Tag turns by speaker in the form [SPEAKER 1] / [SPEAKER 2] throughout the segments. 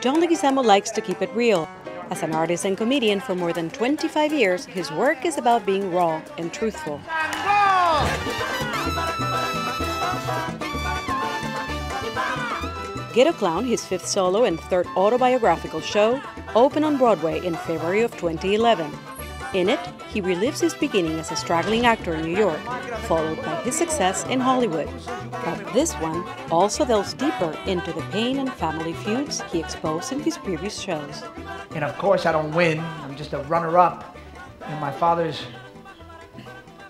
[SPEAKER 1] John Leguizamo likes to keep it real. As an artist and comedian for more than 25 years, his work is about being raw and truthful. Ghetto Clown, his fifth solo and third autobiographical show, opened on Broadway in February of 2011. In it, he relives his beginning as a struggling actor in New York, followed by his success in Hollywood. But this one also delves deeper into the pain and family feuds he exposed in his previous shows.
[SPEAKER 2] And of course I don't win, I'm just a runner-up. And my father's,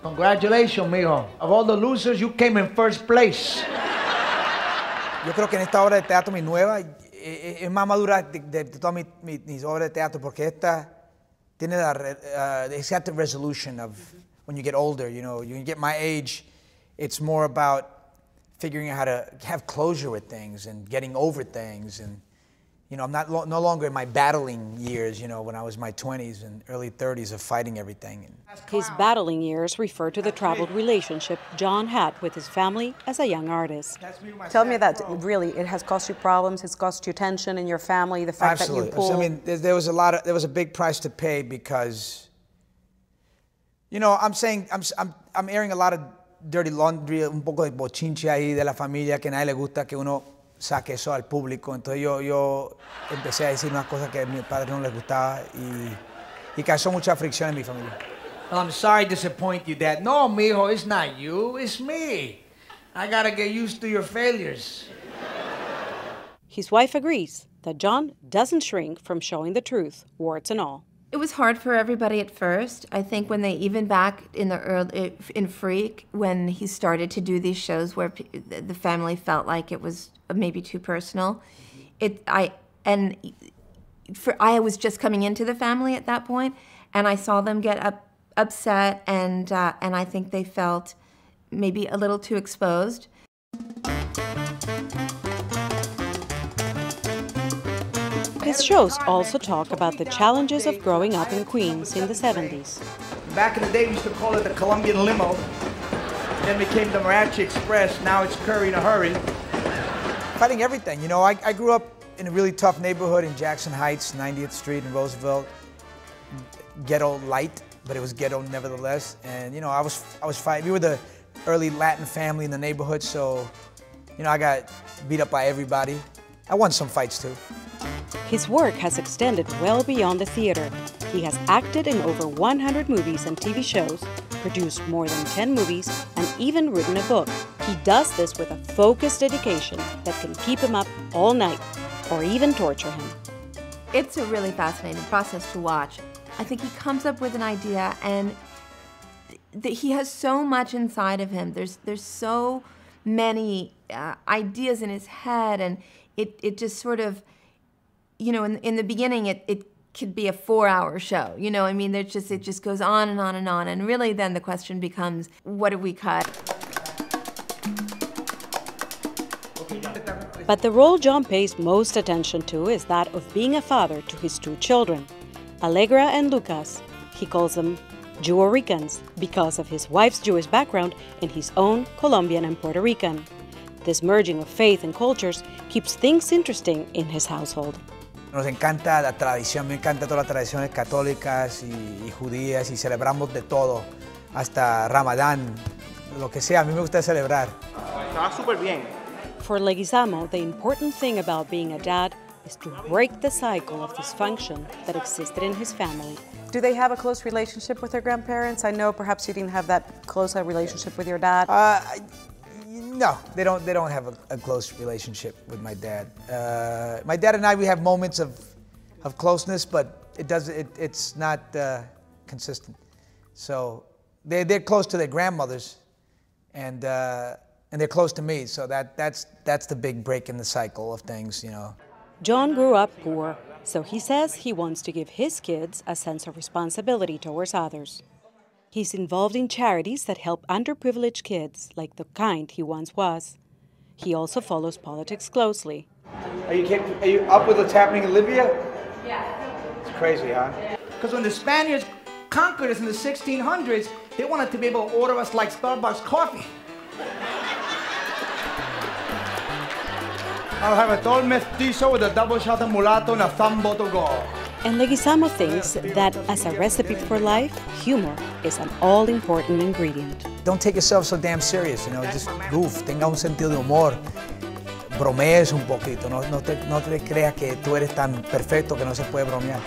[SPEAKER 2] congratulations, mijo. Of all the losers, you came in first place.
[SPEAKER 3] Yo creo que en esta obra de teatro, mi nueva, es más madura de todas mis obras de teatro, porque esta tiene it's got the resolution of when you get older, you know, you get my age, it's more about figuring out how to have closure with things and getting over things. And, you know, I'm no longer in my battling years, you know, when I was in my 20s and early 30s of fighting everything.
[SPEAKER 1] His battling years refer to the troubled relationship John had with his family as a young artist.
[SPEAKER 4] Tell me that really it has cost you problems, it's cost you tension in your family, the fact
[SPEAKER 3] Absolutely.
[SPEAKER 4] that you pulled.
[SPEAKER 3] I mean, there was a big price to pay because, you know, I'm airing a lot of dirty laundry, un poco de bochinche ahí de la familia que a nadie le gusta que uno saque eso al público. Entonces yo empecé a decir unas cosas que a mi padre no les gustaba y causó mucha fricción en mi familia.
[SPEAKER 2] Well, I'm sorry to disappoint you, Dad. No, mijo, it's not you, it's me. I gotta get used to your failures.
[SPEAKER 1] His wife agrees that John doesn't shrink from showing the truth, warts and all.
[SPEAKER 5] It was hard for everybody at first. I think when they, even back in the early, in Freak, when he started to do these shows where the family felt like it was maybe too personal, I was just coming into the family at that point, and I saw them get upset, and I think they felt maybe a little too exposed.
[SPEAKER 1] His shows also talk about the challenges of growing up in Queens in the 70s.
[SPEAKER 2] Back in the day, we used to call it the Colombian limo. Then became the Mariachi Express. Now it's Curry in a hurry.
[SPEAKER 3] Fighting everything. You know, I grew up in a really tough neighborhood in Jackson Heights, 90th Street in Roosevelt. Ghetto light, but it was ghetto nevertheless. And, you know, I was fighting. We were the early Latin family in the neighborhood, so, you know, I got beat up by everybody. I won some fights too.
[SPEAKER 1] His work has extended well beyond the theater. He has acted in over 100 movies and TV shows, produced more than 10 movies, and even written a book. He does this with a focused dedication that can keep him up all night or even torture him.
[SPEAKER 5] It's a really fascinating process to watch. I think he comes up with an idea, and he has so much inside of him. There's so many ideas in his head, and it just sort of, you know, in the beginning, it could be a 4-hour show. You know, I mean, it just goes on and on and on. And really then the question becomes, what do we cut?
[SPEAKER 1] But the role John pays most attention to is that of being a father to his two children, Allegra and Lucas. He calls them Jew-Ricans because of his wife's Jewish background and his own Colombian and Puerto Rican. This merging of faith and cultures keeps things interesting in his household.
[SPEAKER 3] Nos encanta la tradición, me encanta todas las tradiciones católicas y judías y celebramos de todo, hasta Ramadán, lo que sea, a mí me gusta celebrar.
[SPEAKER 6] Está súper bien.
[SPEAKER 1] For Leguizamo, the important thing about being a dad is to break the cycle of dysfunction that existed in his family.
[SPEAKER 4] Do they have a close relationship with their grandparents? I know perhaps you didn't have that close a relationship with your dad.
[SPEAKER 3] No, they don't have a close relationship with my dad. My dad and I, we have moments of closeness, but it's not consistent. So they're close to their grandmothers, and they're close to me. So that's the big break in the cycle of things, you know.
[SPEAKER 1] John grew up poor, so he says he wants to give his kids a sense of responsibility towards others. He's involved in charities that help underprivileged kids, like the kind he once was. He also follows politics closely.
[SPEAKER 2] Are you up with what's happening in Libya? Yeah. It's crazy, huh? Because when the Spaniards conquered us in the 1600s, they wanted to be able to order us like Starbucks coffee. I'll have a tall mestizo with a double shot of mulatto and a thumb bottle gall.
[SPEAKER 1] And Leguizamo thinks that as a recipe for life, humor is an all-important ingredient.
[SPEAKER 3] Don't take yourself so damn serious, you know, just goof, tenga un sentido de humor, bromees un poquito, no te creas que tú eres tan perfecto que no se puede bromear.